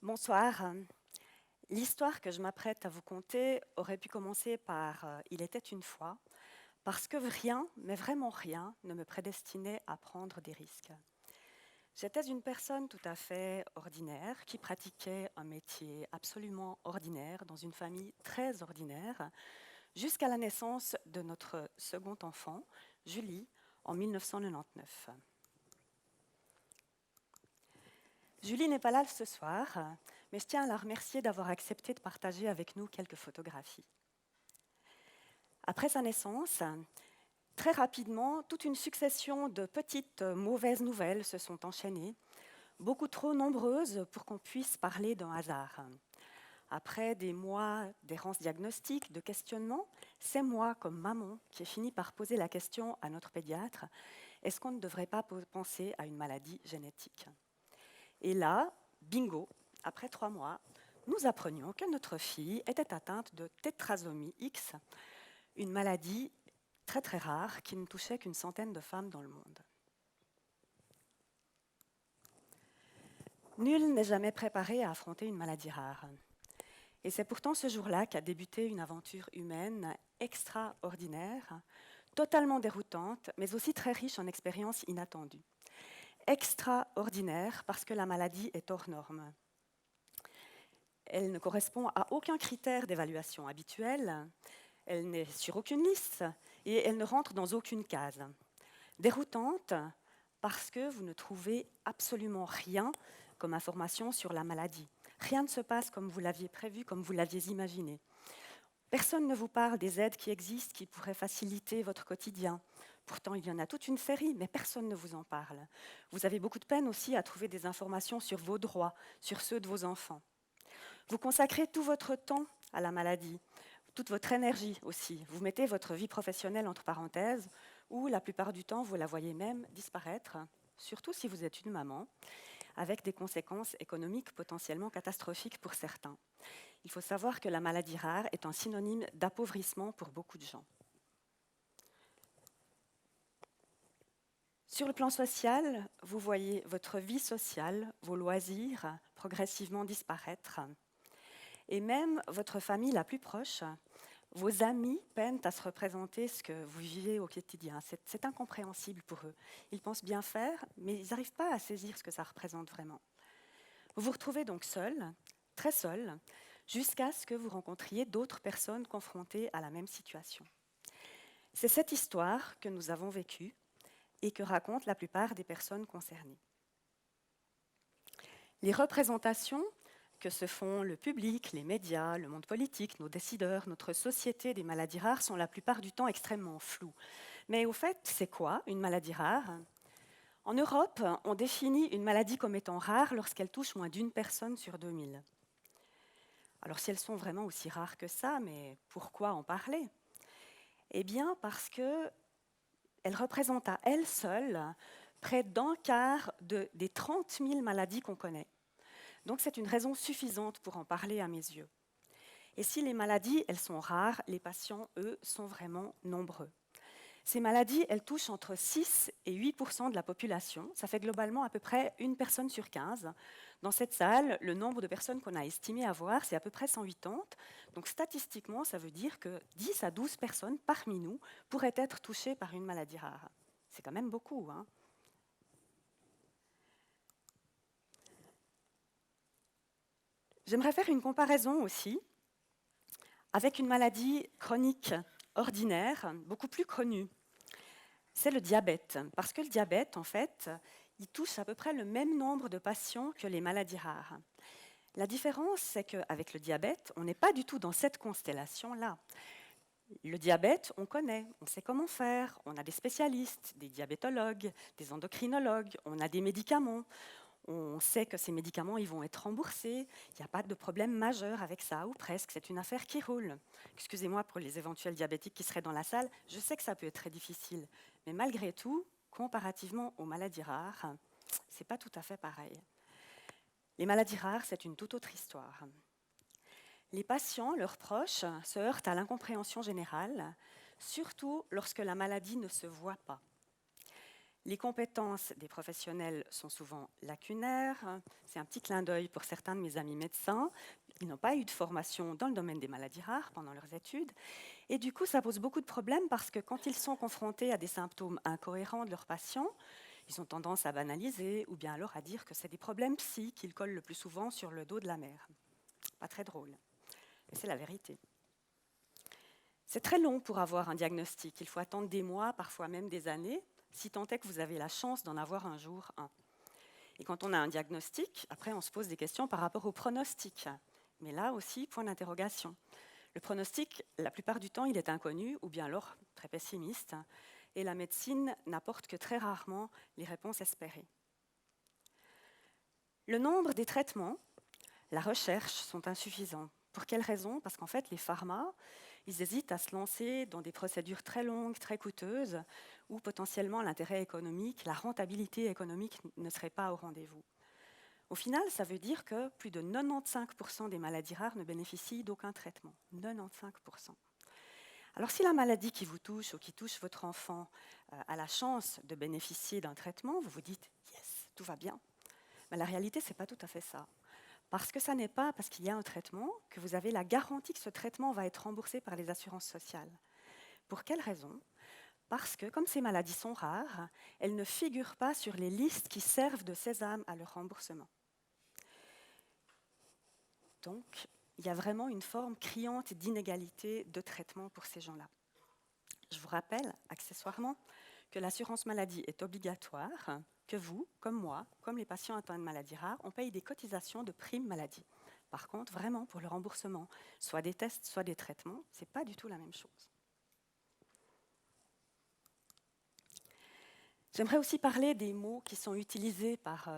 Bonsoir. L'histoire que je m'apprête à vous conter aurait pu commencer par Il était une fois, parce que rien, mais vraiment rien, ne me prédestinait à prendre des risques. J'étais une personne tout à fait ordinaire qui pratiquait un métier absolument ordinaire dans une famille très ordinaire jusqu'à la naissance de notre second enfant, Julie, en 1999. Julie n'est pas là ce soir, mais je tiens à la remercier d'avoir accepté de partager avec nous quelques photographies. Après sa naissance, très rapidement, toute une succession de petites mauvaises nouvelles se sont enchaînées, beaucoup trop nombreuses pour qu'on puisse parler d'un hasard. Après des mois d'errance diagnostique, de questionnement, c'est moi, comme maman, qui ai fini par poser la question à notre pédiatre, est-ce qu'on ne devrait pas penser à une maladie génétique? Et là, bingo, après 3 mois, nous apprenions que notre fille était atteinte de tétrasomie X, une maladie très très rare qui ne touchait qu'une centaine de femmes dans le monde. Nul n'est jamais préparé à affronter une maladie rare. Et c'est pourtant ce jour-là qu'a débuté une aventure humaine extraordinaire, totalement déroutante, mais aussi très riche en expériences inattendues. Extraordinaire parce que la maladie est hors norme. Elle ne correspond à aucun critère d'évaluation habituel, elle n'est sur aucune liste et elle ne rentre dans aucune case. Déroutante parce que vous ne trouvez absolument rien comme information sur la maladie. Rien ne se passe comme vous l'aviez prévu, comme vous l'aviez imaginé. Personne ne vous parle des aides qui existent, qui pourraient faciliter votre quotidien. Pourtant, il y en a toute une série, mais personne ne vous en parle. Vous avez beaucoup de peine aussi à trouver des informations sur vos droits, sur ceux de vos enfants. Vous consacrez tout votre temps à la maladie, toute votre énergie aussi. Vous mettez votre vie professionnelle entre parenthèses, ou la plupart du temps, vous la voyez même disparaître, surtout si vous êtes une maman, avec des conséquences économiques potentiellement catastrophiques pour certains. Il faut savoir que la maladie rare est un synonyme d'appauvrissement pour beaucoup de gens. Sur le plan social, vous voyez votre vie sociale, vos loisirs progressivement disparaître. Et même votre famille la plus proche, vos amis peinent à se représenter ce que vous vivez au quotidien. C'est incompréhensible pour eux. Ils pensent bien faire, mais ils n'arrivent pas à saisir ce que ça représente vraiment. Vous vous retrouvez donc seul, très seul, jusqu'à ce que vous rencontriez d'autres personnes confrontées à la même situation. C'est cette histoire que nous avons vécue et que racontent la plupart des personnes concernées. Les représentations que se font le public, les médias, le monde politique, nos décideurs, notre société des maladies rares sont la plupart du temps extrêmement floues. Mais au fait, c'est quoi une maladie rare? En Europe, on définit une maladie comme étant rare lorsqu'elle touche moins d'une personne sur 2000. Alors si elles sont vraiment aussi rares que ça, mais pourquoi en parler? Eh bien parce qu'elles représentent à elles seules près d'un quart des 30 000 maladies qu'on connaît. Donc c'est une raison suffisante pour en parler à mes yeux. Et si les maladies, elles sont rares, les patients, eux, sont vraiment nombreux. Ces maladies, elles touchent entre 6 et 8% de la population. Ça fait globalement à peu près une personne sur 15. Dans cette salle, le nombre de personnes qu'on a estimé avoir, c'est à peu près 180. Donc statistiquement, ça veut dire que 10 à 12 personnes parmi nous pourraient être touchées par une maladie rare. C'est quand même beaucoup, hein. J'aimerais faire une comparaison aussi avec une maladie chronique ordinaire, beaucoup plus connue. C'est le diabète. Parce que le diabète, en fait, il touche à peu près le même nombre de patients que les maladies rares. La différence, c'est qu'avec le diabète, on n'est pas du tout dans cette constellation-là. Le diabète, on connaît, on sait comment faire, on a des spécialistes, des diabétologues, des endocrinologues, on a des médicaments, on sait que ces médicaments ils vont être remboursés, il n'y a pas de problème majeur avec ça, ou presque, c'est une affaire qui roule. Excusez-moi pour les éventuels diabétiques qui seraient dans la salle, je sais que ça peut être très difficile, mais malgré tout, comparativement aux maladies rares, c'est pas tout à fait pareil. Les maladies rares, c'est une toute autre histoire. Les patients, leurs proches, se heurtent à l'incompréhension générale, surtout lorsque la maladie ne se voit pas. Les compétences des professionnels sont souvent lacunaires. C'est un petit clin d'œil pour certains de mes amis médecins. Ils n'ont pas eu de formation dans le domaine des maladies rares pendant leurs études. Et du coup, ça pose beaucoup de problèmes parce que quand ils sont confrontés à des symptômes incohérents de leurs patients, ils ont tendance à banaliser ou bien alors à dire que c'est des problèmes psy qu'ils collent le plus souvent sur le dos de la mère. Pas très drôle, mais c'est la vérité. C'est très long pour avoir un diagnostic. Il faut attendre des mois, parfois même des années, si tant est que vous avez la chance d'en avoir un jour un. Et quand on a un diagnostic, après on se pose des questions par rapport au pronostic. Mais là aussi, point d'interrogation. Le pronostic, la plupart du temps, il est inconnu ou bien alors très pessimiste. Et la médecine n'apporte que très rarement les réponses espérées. Le nombre des traitements, la recherche sont insuffisants. Pour quelles raisons? Parce qu'en fait, les pharma, ils hésitent à se lancer dans des procédures très longues, très coûteuses, où potentiellement l'intérêt économique, la rentabilité économique ne serait pas au rendez-vous. Au final, ça veut dire que plus de 95% des maladies rares ne bénéficient d'aucun traitement. 95%. Alors si la maladie qui vous touche ou qui touche votre enfant a la chance de bénéficier d'un traitement, vous vous dites « yes, tout va bien ». Mais la réalité, ce n'est pas tout à fait ça. Parce que ça n'est pas parce qu'il y a un traitement que vous avez la garantie que ce traitement va être remboursé par les assurances sociales. Pour quelle raison? Parce que, comme ces maladies sont rares, elles ne figurent pas sur les listes qui servent de sésame à leur remboursement. Donc, il y a vraiment une forme criante d'inégalité de traitement pour ces gens-là. Je vous rappelle, accessoirement, que l'assurance maladie est obligatoire, que vous, comme moi, comme les patients atteints de maladies rares, on paye des cotisations de prime maladie. Par contre, vraiment, pour le remboursement, soit des tests, soit des traitements, ce n'est pas du tout la même chose. J'aimerais aussi parler des mots qui sont utilisés par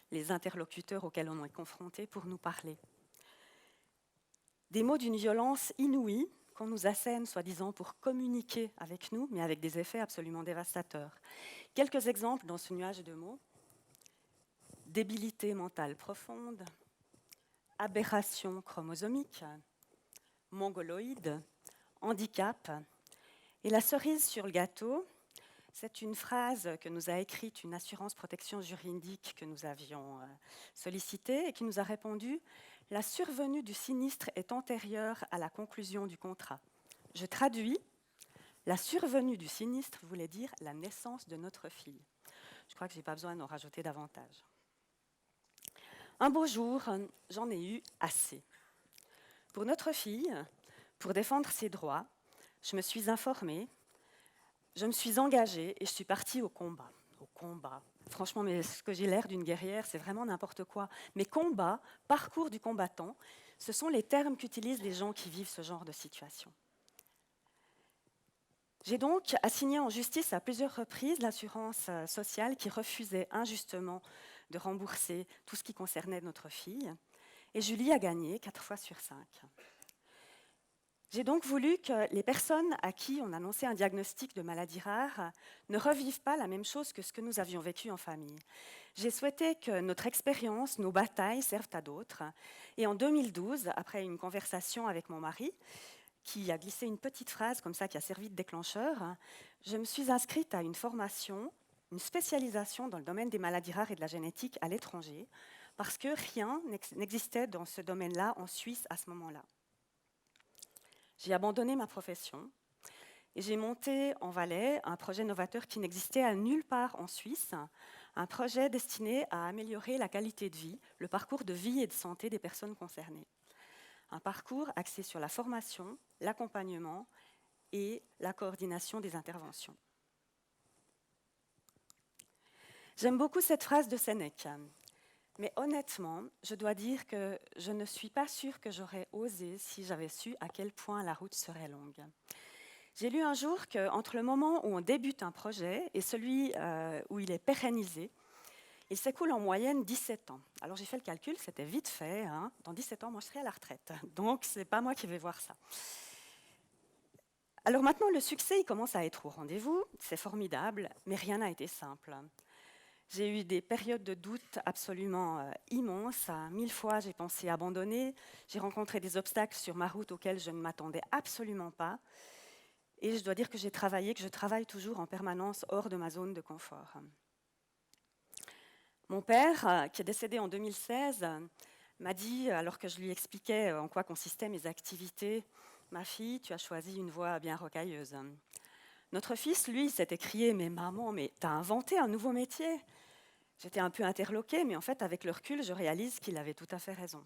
les interlocuteurs auxquels on est confronté pour nous parler. Des mots d'une violence inouïe qu'on nous assène, soi-disant, pour communiquer avec nous, mais avec des effets absolument dévastateurs. Quelques exemples dans ce nuage de mots. Débilité mentale profonde, aberration chromosomique, mongoloïde, handicap. Et la cerise sur le gâteau, c'est une phrase que nous a écrite une assurance protection juridique que nous avions sollicitée et qui nous a répondu « La survenue du sinistre est antérieure à la conclusion du contrat ». Je traduis, la survenue du sinistre voulait dire la naissance de notre fille. Je crois que je n'ai pas besoin d'en rajouter davantage. Un beau jour, j'en ai eu assez. Pour notre fille, pour défendre ses droits, je me suis informée, je me suis engagée et je suis partie au combat. Au combat. Franchement, mais ce que j'ai l'air d'une guerrière, c'est vraiment n'importe quoi. Mais combat, parcours du combattant, ce sont les termes qu'utilisent les gens qui vivent ce genre de situation. J'ai donc assigné en justice à plusieurs reprises l'assurance sociale qui refusait injustement de rembourser tout ce qui concernait notre fille. Et Julie a gagné 4 fois sur 5. J'ai donc voulu que les personnes à qui on annonçait un diagnostic de maladie rare ne revivent pas la même chose que ce que nous avions vécu en famille. J'ai souhaité que notre expérience, nos batailles servent à d'autres. Et en 2012, après une conversation avec mon mari, qui a glissé une petite phrase comme ça qui a servi de déclencheur, je me suis inscrite à une formation, une spécialisation dans le domaine des maladies rares et de la génétique à l'étranger, parce que rien n'existait dans ce domaine-là en Suisse à ce moment-là. J'ai abandonné ma profession et j'ai monté en Valais un projet novateur qui n'existait à nulle part en Suisse, un projet destiné à améliorer la qualité de vie, le parcours de vie et de santé des personnes concernées. Un parcours axé sur la formation, l'accompagnement et la coordination des interventions. J'aime beaucoup cette phrase de Sénèque. Mais honnêtement, je dois dire que je ne suis pas sûre que j'aurais osé si j'avais su à quel point la route serait longue. J'ai lu un jour qu'entre le moment où on débute un projet et celui où il est pérennisé, il s'écoule en moyenne 17 ans. Alors j'ai fait le calcul, c'était vite fait. Hein. Dans 17 ans, moi je serai à la retraite. Donc ce n'est pas moi qui vais voir ça. Alors maintenant, le succès il commence à être au rendez-vous. C'est formidable, mais rien n'a été simple. J'ai eu des périodes de doute absolument immenses. 1000 fois, j'ai pensé abandonner. J'ai rencontré des obstacles sur ma route auxquels je ne m'attendais absolument pas. Et je dois dire que je travaille toujours en permanence hors de ma zone de confort. Mon père, qui est décédé en 2016, m'a dit, alors que je lui expliquais en quoi consistaient mes activités, « Ma fille, tu as choisi une voie bien rocailleuse. » Notre fils, lui, s'est écrié « Mais maman, mais t'as inventé un nouveau métier !» J'étais un peu interloquée, mais en fait, avec le recul, je réalise qu'il avait tout à fait raison.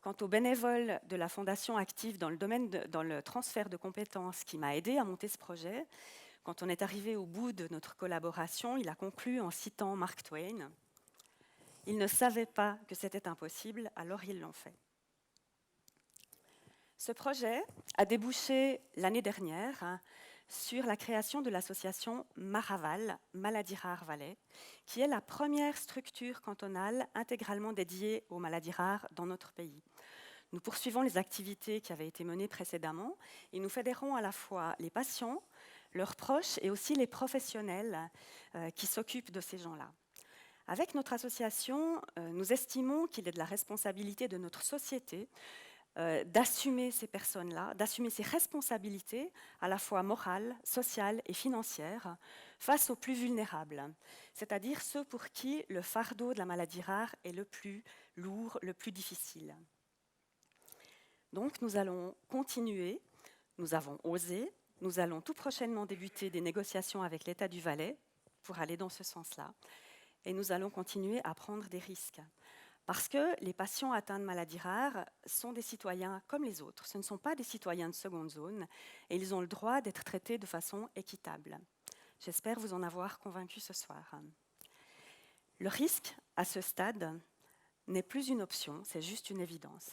Quant au bénévole de la Fondation active dans le transfert de compétences qui m'a aidé à monter ce projet, quand on est arrivé au bout de notre collaboration, il a conclu en citant Mark Twain. Ils ne savaient pas que c'était impossible, alors ils l'ont fait. Ce projet a débouché l'année dernière sur la création de l'association Maraval, Maladies rares Valais, qui est la première structure cantonale intégralement dédiée aux maladies rares dans notre pays. Nous poursuivons les activités qui avaient été menées précédemment et nous fédérons à la fois les patients, leurs proches et aussi les professionnels qui s'occupent de ces gens-là. Avec notre association, nous estimons qu'il est de la responsabilité de notre société d'assumer ces personnes-là, d'assumer ces responsabilités à la fois morales, sociales et financières face aux plus vulnérables, c'est-à-dire ceux pour qui le fardeau de la maladie rare est le plus lourd, le plus difficile. Donc nous allons continuer, nous avons osé, nous allons tout prochainement débuter des négociations avec l'État du Valais pour aller dans ce sens-là, et nous allons continuer à prendre des risques. Parce que les patients atteints de maladies rares sont des citoyens comme les autres. Ce ne sont pas des citoyens de seconde zone et ils ont le droit d'être traités de façon équitable. J'espère vous en avoir convaincu ce soir. Le risque, à ce stade, n'est plus une option, c'est juste une évidence.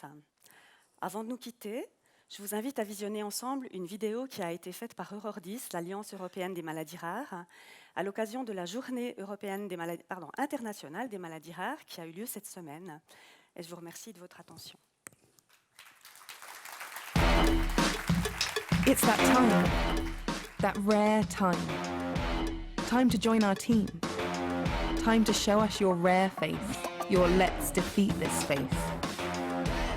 Avant de nous quitter, je vous invite à visionner ensemble une vidéo qui a été faite par Eurordis, l'Alliance européenne des maladies rares, à l'occasion de la Journée européenne internationale des maladies rares qui a eu lieu cette semaine. Et je vous remercie de votre attention. It's that time, that rare time. Time to join our team. Time to show us your rare face, your let's defeat this face.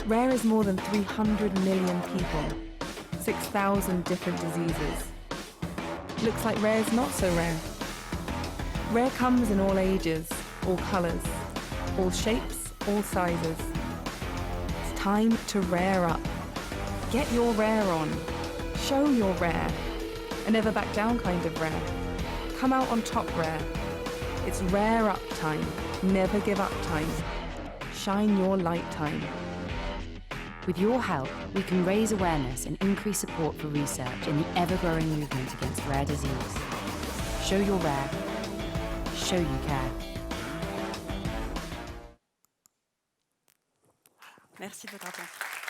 Rare is more than 300 million people, 6,000 different diseases. Looks like rare is not so rare. Rare comes in all ages, all colours, all shapes, all sizes. It's time to rare up. Get your rare on. Show your rare. A never back down kind of rare. Come out on top rare. It's rare up time. Never give up time. Shine your light time. With your help, we can raise awareness and increase support for research in the ever-growing movement against rare disease. Show you're rare. Show you care. Merci de votre attention.